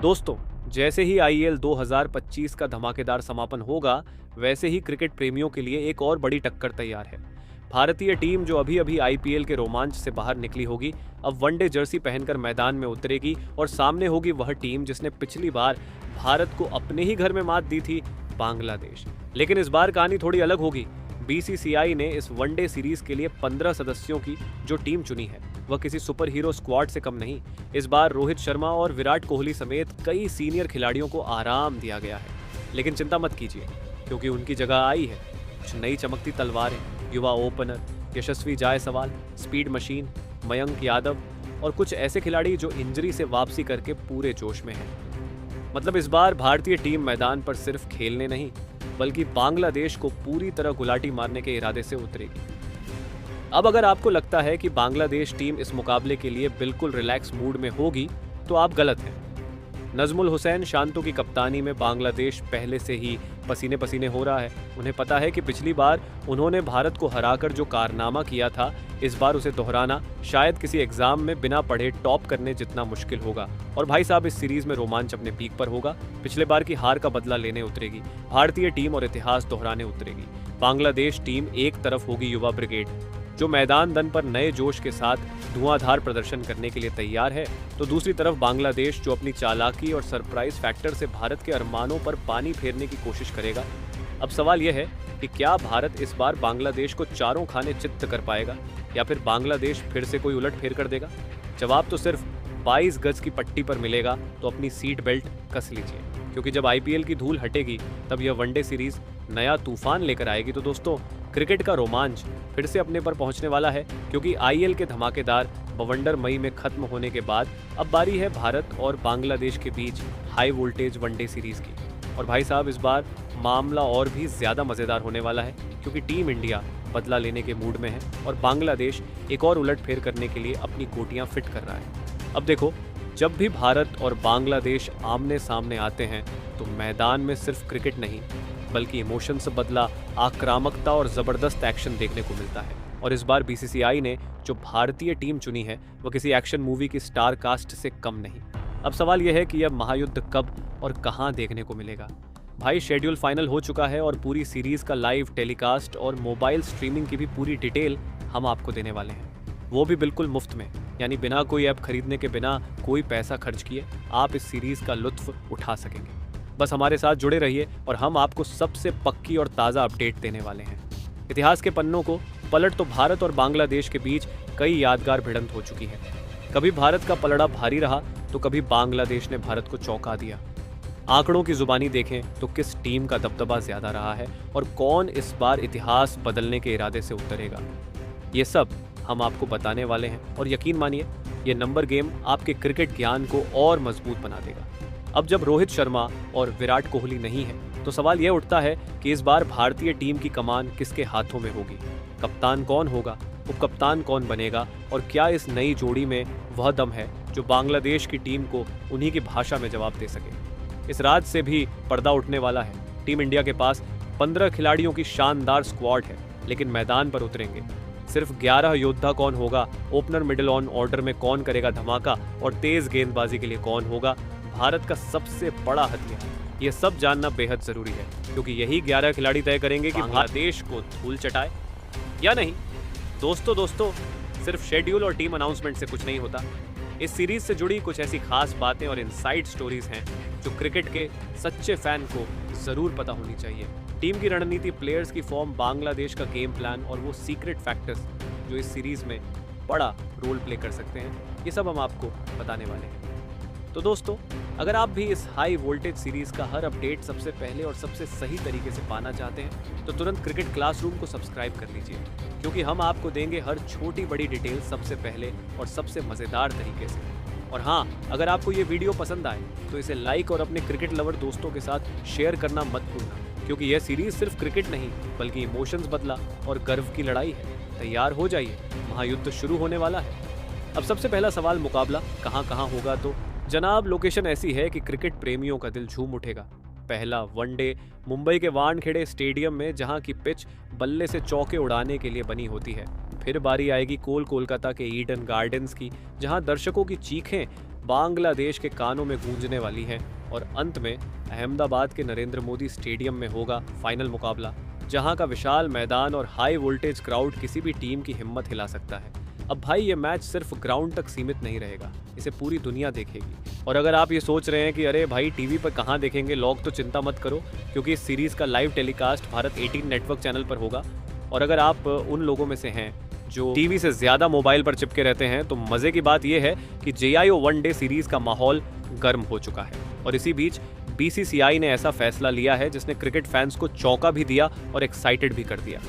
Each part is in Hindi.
दोस्तों, जैसे ही आईपीएल 2025 का धमाकेदार समापन होगा, वैसे ही क्रिकेट प्रेमियों के लिए एक और बड़ी टक्कर तैयार है। भारतीय टीम जो अभी-अभी आईपीएल के रोमांच से बाहर निकली होगी, अब वनडे जर्सी पहनकर मैदान में उतरेगी और सामने होगी वह टीम जिसने पिछली बार भारत को अपने ही घर में मात दी थी, बांग्लादेश। लेकिन इस बार कहानी थोड़ी अलग होगी। बीसीसीआई ने इस वनडे सीरीज के लिए 15 सदस्यों की जो टीम चुनी है, वह किसी सुपर हीरो स्क्वाड से कम नहीं। इस बार रोहित शर्मा और विराट कोहली समेत कई सीनियर खिलाड़ियों को आराम दिया गया है। लेकिन चिंता मत कीजिए, क्योंकि उनकी जगह आई है कुछ नई चमकती तलवारें, युवा ओपनर यशस्वी जायसवाल, स्पीड मशीन मयंक यादव और कुछ ऐसे खिलाड़ी जो इंजरी से वापसी करके पूरे जोश में हैं। मतलब इस बार भारतीय टीम मैदान पर सिर्फ खेलने नहीं, बल्कि बांग्लादेश को पूरी तरह गुलाटी मारने के इरादे से उतरेगी। अब अगर आपको लगता है कि बांग्लादेश टीम इस मुकाबले के लिए बिल्कुल रिलैक्स मूड में होगी, तो आप गलत हैं। नजमुल हुसैन शांतो की कप्तानी में बांग्लादेश पहले से ही पसीने पसीने हो रहा है। उन्हें पता है कि पिछली बार उन्होंने भारत को हराकर जो कारनामा किया था, इस बार उसे दोहराना शायद किसी एग्जाम में बिना पढ़े टॉप करने जितना मुश्किल होगा। और भाई साहब, इस सीरीज में रोमांच अपने पीक पर होगा। पिछले बार की हार का बदला लेने उतरेगी भारतीय टीम और इतिहास दोहराने उतरेगी। बांग्लादेश टीम एक तरफ होगी युवा ब्रिगेड, जो मैदान दन पर नए जोश के साथ धुआंधार प्रदर्शन करने के लिए तैयार है, तो दूसरी तरफ बांग्लादेश जो अपनी चालाकी और सरप्राइज फैक्टर से भारत के अरमानों पर पानी फेरने की कोशिश करेगा। अब सवाल यह है कि क्या भारत इस बार बांग्लादेश को चारों खाने चित्त कर पाएगा, या फिर बांग्लादेश फिर से कोई उलटफेर कर देगा? जवाब तो सिर्फ 22 गज की पट्टी पर मिलेगा। तो अपनी सीट बेल्ट कस लीजिए, क्योंकि जब आईपीएल की धूल हटेगी, तब यह वनडे सीरीज नया तूफान लेकर आएगी। तो दोस्तों, क्रिकेट का रोमांच फिर से अपने पर पहुंचने वाला है, क्योंकि आईपीएल के धमाकेदार बवंडर मई में खत्म होने के बाद अब बारी है भारत और बांग्लादेश के बीच हाई वोल्टेज वनडे सीरीज की। और भाई साहब, इस बार मामला और भी ज्यादा मजेदार होने वाला है, क्योंकि टीम इंडिया बदला लेने के मूड में है और बांग्लादेश एक और उलटफेर करने के लिए अपनी गोटियां फिट कर रहा है। अब देखो, जब भी भारत और बांग्लादेश आमने सामने आते हैं, तो मैदान में सिर्फ क्रिकेट नहीं, बल्कि इमोशन से बदला आक्रामकता और जबरदस्त एक्शन देखने को मिलता है। और इस बार बीसीसीआई ने जो भारतीय टीम चुनी है, वह किसी एक्शन मूवी की स्टार कास्ट से कम नहीं। अब सवाल यह है कि यह महायुद्ध कब और कहां देखने को मिलेगा। भाई, शेड्यूल फाइनल हो चुका है और पूरी सीरीज का लाइव टेलीकास्ट और मोबाइल स्ट्रीमिंग की भी पूरी डिटेल हम आपको देने वाले हैं, वो भी बिल्कुल मुफ्त में, यानी बिना कोई ऐप खरीदने के, बिना कोई पैसा खर्च किए आप इस सीरीज का लुत्फ उठा सकेंगे। बस हमारे साथ जुड़े रहिए और हम आपको सबसे पक्की और ताज़ा अपडेट देने वाले हैं। इतिहास के पन्नों को पलट तो भारत और बांग्लादेश के बीच कई यादगार भिड़ंत हो चुकी है। कभी भारत का पलड़ा भारी रहा, तो कभी बांग्लादेश ने भारत को चौंका दिया। आंकड़ों की जुबानी देखें तो किस टीम का दबदबा ज्यादा रहा है और कौन इस बार इतिहास बदलने के इरादे से उतरेगा, ये सब हम आपको बताने वाले हैं। और यकीन मानिए, ये नंबर गेम आपके क्रिकेट ज्ञान को और मजबूत बना देगा। अब जब रोहित शर्मा और विराट कोहली नहीं है, तो सवाल यह उठता है कि इस बार भारतीय टीम की कमान किसके हाथों में होगी। कप्तान कौन होगा, उपकप्तान कौन बनेगा, और क्या इस नई जोड़ी में वह दम है जो बांग्लादेश की टीम को उन्हीं की भाषा में जवाब दे सके। इस राज से भी पर्दा उठने वाला है। टीम इंडिया के पास 15 खिलाड़ियों की शानदार स्क्वाड है, लेकिन मैदान पर उतरेंगे सिर्फ 11 योद्धा। कौन होगा ओपनर, मिडिल ऑन ऑर्डर में कौन करेगा धमाका, और तेज गेंदबाजी के लिए कौन होगा भारत का सबसे बड़ा हथियार, ये सब जानना बेहद जरूरी है, क्योंकि यही 11 खिलाड़ी तय करेंगे कि बांग्लादेश को धूल चटाए या नहीं। दोस्तों, सिर्फ शेड्यूल और टीम अनाउंसमेंट से कुछ नहीं होता। इस सीरीज से जुड़ी कुछ ऐसी खास बातें और इनसाइड स्टोरीज हैं जो क्रिकेट के सच्चे फैन को जरूर पता होनी चाहिए। टीम की रणनीति, प्लेयर्स की फॉर्म, बांग्लादेश का गेम प्लान और वो सीक्रेट फैक्टर्स जो इस सीरीज में बड़ा रोल प्ले कर सकते हैं, ये सब हम आपको बताने वाले हैं। तो दोस्तों, अगर आप भी इस हाई वोल्टेज सीरीज का हर अपडेट सबसे पहले और सबसे सही तरीके से पाना चाहते हैं, तो तुरंत क्रिकेट क्लासरूम को सब्सक्राइब कर लीजिए, क्योंकि हम आपको देंगे हर छोटी बड़ी डिटेल सबसे पहले और सबसे मज़ेदार तरीके से। और हाँ, अगर आपको ये वीडियो पसंद आए तो इसे लाइक और अपने क्रिकेट लवर दोस्तों के साथ शेयर करना मत भूलना, क्योंकि यह सीरीज सिर्फ क्रिकेट नहीं, बल्कि इमोशंस बदला और गर्व की लड़ाई है। तैयार हो जाइए, महायुद्ध शुरू होने वाला है। अब सबसे पहला सवाल, मुकाबला कहाँ होगा? तो जनाब, लोकेशन ऐसी है कि क्रिकेट प्रेमियों का दिल झूम उठेगा। पहला वनडे मुंबई के वानखेड़े स्टेडियम में, जहां की पिच बल्ले से चौके उड़ाने के लिए बनी होती है। फिर बारी आएगी कोलकाता के ईडन गार्डन्स की, जहां दर्शकों की चीखें बांग्लादेश के कानों में गूंजने वाली हैं और अंत में अहमदाबाद के नरेंद्र मोदी स्टेडियम में होगा फाइनल मुकाबला, जहां का विशाल मैदान और हाई वोल्टेज क्राउड किसी भी टीम की हिम्मत हिला सकता है। अब भाई ये मैच सिर्फ ग्राउंड तक सीमित नहीं रहेगा, इसे पूरी दुनिया देखेगी। और अगर आप ये सोच रहे हैं कि अरे भाई टीवी पर कहाँ देखेंगे लोग, तो चिंता मत करो, क्योंकि इस सीरीज का live telecast Bharat 18 network channel पर होगा। और अगर आप उन लोगों में से हैं जो टीवी से ज्यादा मोबाइल पर चिपके रहते हैं, तो मजे की बात यह है कि JIO वनडे सीरीज का माहौल गर्म हो चुका है। और इसी बीच BCCI ने ऐसा फैसला लिया है जिसने क्रिकेट फैंस को चौंका भी दिया और एक्साइटेड भी कर दिया।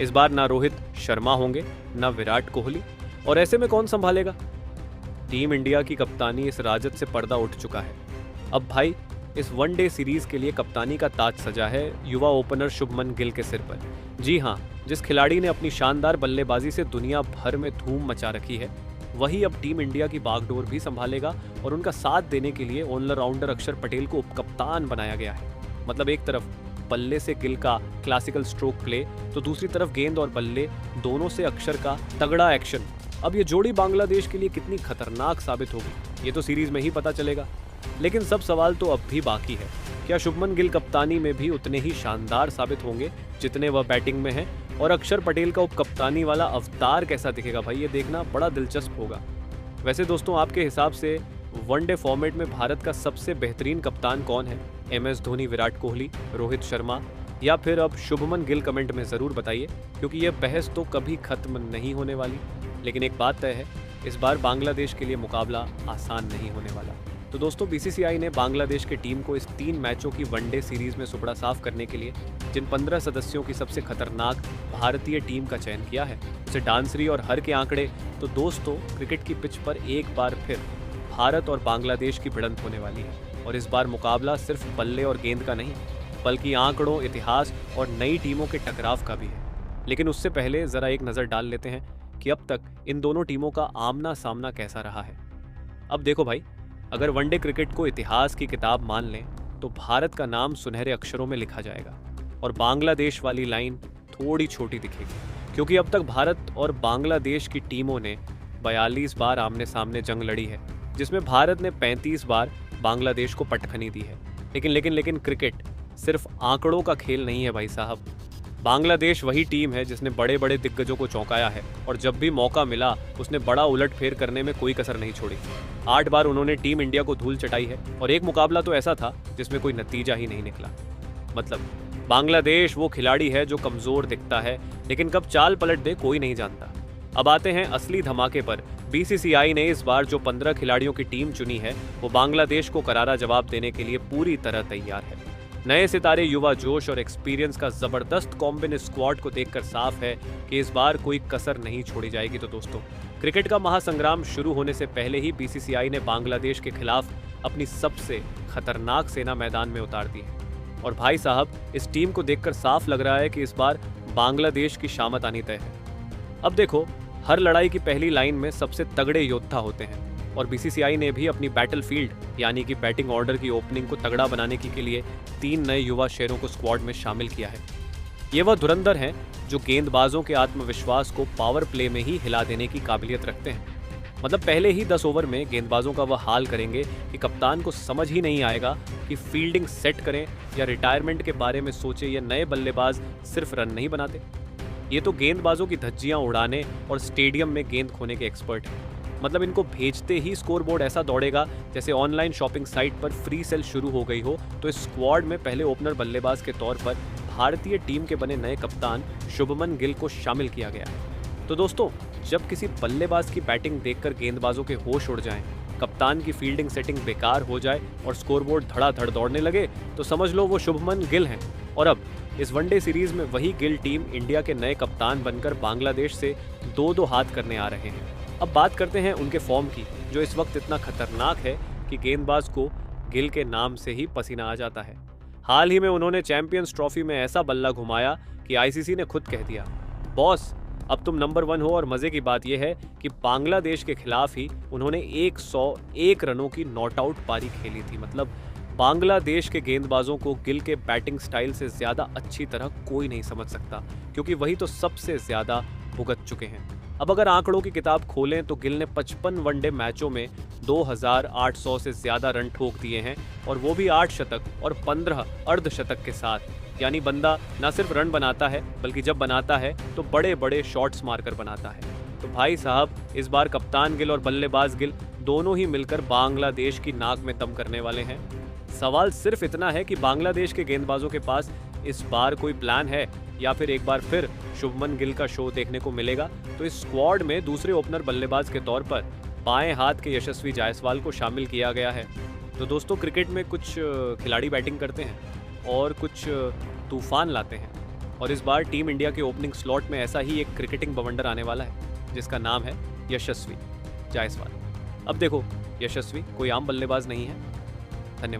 इस बार ना रोहित शर्मा होंगे, ना विराट कोहली, और ऐसे में कौन संभालेगा? टीम इंडिया की कप्तानी इस राजद से पर्दा उठ चुका है। अब भाई इस वनडे सीरीज के लिए कप्तानी का ताज सजा है युवा ओपनर शुभमन गिल के सिर पर। जी हाँ, जिस खिलाड़ी ने अपनी शानदार बल्लेबाजी से दुनिया भर में धूम मचा रखी है, वही अब टीम इंडिया की बागडोर भी संभालेगा। और उनका साथ देने के लिए ऑलराउंडर अक्षर पटेल को उपकप्तान बनाया गया है। मतलब एक तरफ बल्ले से गिल का क्लासिकल स्ट्रोक प्ले, तो दूसरी तरफ गेंद और बल्ले दोनों से अक्षर का तगड़ा एक्शन। अब ये जोड़ी बांग्लादेश के लिए कितनी खतरनाक साबित होगी, ये तो सीरीज में ही पता चलेगा। लेकिन सब सवाल तो अब भी बाकी है। क्या शुभमन गिल कप्तानी में भी उतने ही शानदार साबित होंगे जितने वह बैटिंग में हैं? और अक्षर पटेल का उपकप्तानी वाला अवतार कैसा दिखेगा भाई, ये देखना बड़ा दिलचस्प होगा। वैसे दोस्तों, आपके हिसाब से वनडे फॉर्मेट में भारत का सबसे बेहतरीन कप्तान कौन है? MS धोनी, विराट कोहली, रोहित शर्मा, या फिर अब शुभमन गिल? कमेंट में ज़रूर बताइए, क्योंकि यह बहस तो कभी खत्म नहीं होने वाली। लेकिन एक बात तय है, इस बार बांग्लादेश के लिए मुकाबला आसान नहीं होने वाला। तो दोस्तों, BCCI ने बांग्लादेश की टीम को इस 3 मैचों की वनडे सीरीज में सुपड़ा साफ करने के लिए जिन 15 सदस्यों की सबसे खतरनाक भारतीय टीम का चयन किया है, उसे डांसरी और हर के आंकड़े, तो दोस्तों क्रिकेट की पिच पर एक बार फिर भारत और बांग्लादेश की भिड़ंत होने वाली है। और इस बार मुकाबला सिर्फ बल्ले और गेंद का नहीं, बल्कि आंकड़ों, इतिहास और नई टीमों के टकराव का भी है। लेकिन उससे पहले ज़रा एक नज़र डाल लेते हैं कि अब तक इन दोनों टीमों का आमना सामना कैसा रहा है। अब देखो भाई, अगर वनडे क्रिकेट को इतिहास की किताब मान लें, तो भारत का नाम सुनहरे अक्षरों में लिखा जाएगा और बांग्लादेश वाली लाइन थोड़ी छोटी दिखेगी, क्योंकि अब तक भारत और बांग्लादेश की टीमों ने 42 बार आमने सामने जंग लड़ी है, जिसमें भारत ने 35 बार बांग्लादेश को पटखनी दी है। लेकिन क्रिकेट सिर्फ आंकड़ों का खेल नहीं है भाई साहब। बांग्लादेश वही टीम है जिसने बड़े बड़े दिग्गजों को चौंकाया है, और जब भी मौका मिला उसने बड़ा उलटफेर करने में कोई कसर नहीं छोड़ी। 8 बार उन्होंने टीम इंडिया को धूल चटाई है, और एक मुकाबला तो ऐसा था जिसमें कोई नतीजा ही नहीं निकला। मतलब बांग्लादेश वो खिलाड़ी है जो कमजोर दिखता है, लेकिन कब चाल पलट दे कोई नहीं जानता। अब आते हैं असली धमाके पर। BCCI ने इस बार जो 15 खिलाड़ियों की टीम चुनी है, वो बांग्लादेश को करारा जवाब देने के लिए पूरी तरह तैयार है। नए सितारे, युवा जोश और एक्सपीरियंस का जबरदस्त कॉम्बिन स्क्वाड को देखकर साफ है कि इस बार कोई कसर नहीं छोड़ी जाएगी। तो दोस्तों, क्रिकेट का महासंग्राम शुरू होने से पहले ही BCCI ने बांग्लादेश के खिलाफ अपनी सबसे खतरनाक सेना मैदान में उतार दी है। और भाई साहब, इस टीम को देखकर साफ लग रहा है कि इस बार बांग्लादेश की शामत आनी तय है। अब देखो, हर लड़ाई की पहली लाइन में सबसे तगड़े योद्धा होते हैं, और BCCI ने भी अपनी बैटलफील्ड यानी कि बैटिंग ऑर्डर की ओपनिंग को तगड़ा बनाने के लिए 3 नए युवा शेरों को स्क्वाड में शामिल किया है। ये वह धुरंधर हैं जो गेंदबाजों के आत्मविश्वास को पावर प्ले में ही हिला देने की काबिलियत रखते हैं। मतलब पहले ही 10 ओवर में गेंदबाजों का वह हाल करेंगे कि कप्तान को समझ ही नहीं आएगा कि फील्डिंग सेट करें या रिटायरमेंट के बारे में सोचे। ये नए बल्लेबाज सिर्फ रन नहीं बनाते, ये तो गेंदबाजों की धज्जियां उड़ाने और स्टेडियम में गेंद खोने के एक्सपर्ट हैं। मतलब इनको भेजते ही स्कोरबोर्ड ऐसा दौड़ेगा जैसे ऑनलाइन शॉपिंग साइट पर फ्री सेल शुरू हो गई हो। तो इस स्क्वाड में पहले ओपनर बल्लेबाज के तौर पर भारतीय टीम के बने नए कप्तान शुभमन गिल को शामिल किया गया है। तो दोस्तों, जब किसी बल्लेबाज की बैटिंग देखकर गेंदबाजों के होश उड़ जाएं, कप्तान की फील्डिंग सेटिंग बेकार हो जाए और स्कोरबोर्ड धड़ाधड़ दौड़ने लगे, तो समझ लो वो शुभमन गिल हैं। और अब इस वनडे सीरीज में वही गिल टीम इंडिया के नए कप्तान बनकर बांग्लादेश से 2-2 हाथ करने आ रहे हैं। अब बात करते हैं उनके फॉर्म की, जो इस वक्त इतना खतरनाक है कि गेंदबाज को गिल के नाम से ही पसीना आ जाता है। हाल ही में उन्होंने चैंपियंस ट्रॉफी में ऐसा बल्ला घुमाया कि ICC ने खुद कह दिया, बॉस अब तुम नंबर 1 हो। और मजे की बात यह है कि बांग्लादेश के खिलाफ ही उन्होंने 101 रनों की नॉट आउट पारी खेली थी। मतलब बांग्लादेश के गेंदबाजों को गिल के बैटिंग स्टाइल से ज्यादा अच्छी तरह कोई नहीं समझ सकता, क्योंकि वही तो सबसे ज्यादा भुगत चुके हैं। अब अगर आंकड़ों की किताब खोलें तो गिल ने 55 वनडे मैचों में 2800 से ज्यादा रन ठोक दिए हैं, और वो भी 8 शतक और 15 अर्धशतक के साथ। यानी बंदा न सिर्फ रन बनाता है, बल्कि जब बनाता है तो बड़े बड़े शॉट्स मारकर बनाता है। तो भाई साहब, इस बार कप्तान गिल और बल्लेबाज गिल दोनों ही मिलकर बांग्लादेश की नाक में दम करने वाले हैं। सवाल सिर्फ इतना है कि बांग्लादेश के गेंदबाजों के पास इस बार कोई प्लान है, या फिर एक बार फिर शुभमन गिल का शो देखने को मिलेगा। तो इस स्क्वाड में दूसरे ओपनर बल्लेबाज के तौर पर बाएं हाथ के यशस्वी जायसवाल को शामिल किया गया है। तो दोस्तों, क्रिकेट में कुछ खिलाड़ी बैटिंग करते हैं और कुछ तूफान लाते हैं, और इस बार टीम इंडिया के ओपनिंग स्लॉट में ऐसा ही एक क्रिकेटिंग बवंडर आने वाला है, जिसका नाम है यशस्वी जायसवाल। अब देखो, यशस्वी कोई आम बल्लेबाज नहीं है। धन्यवाद।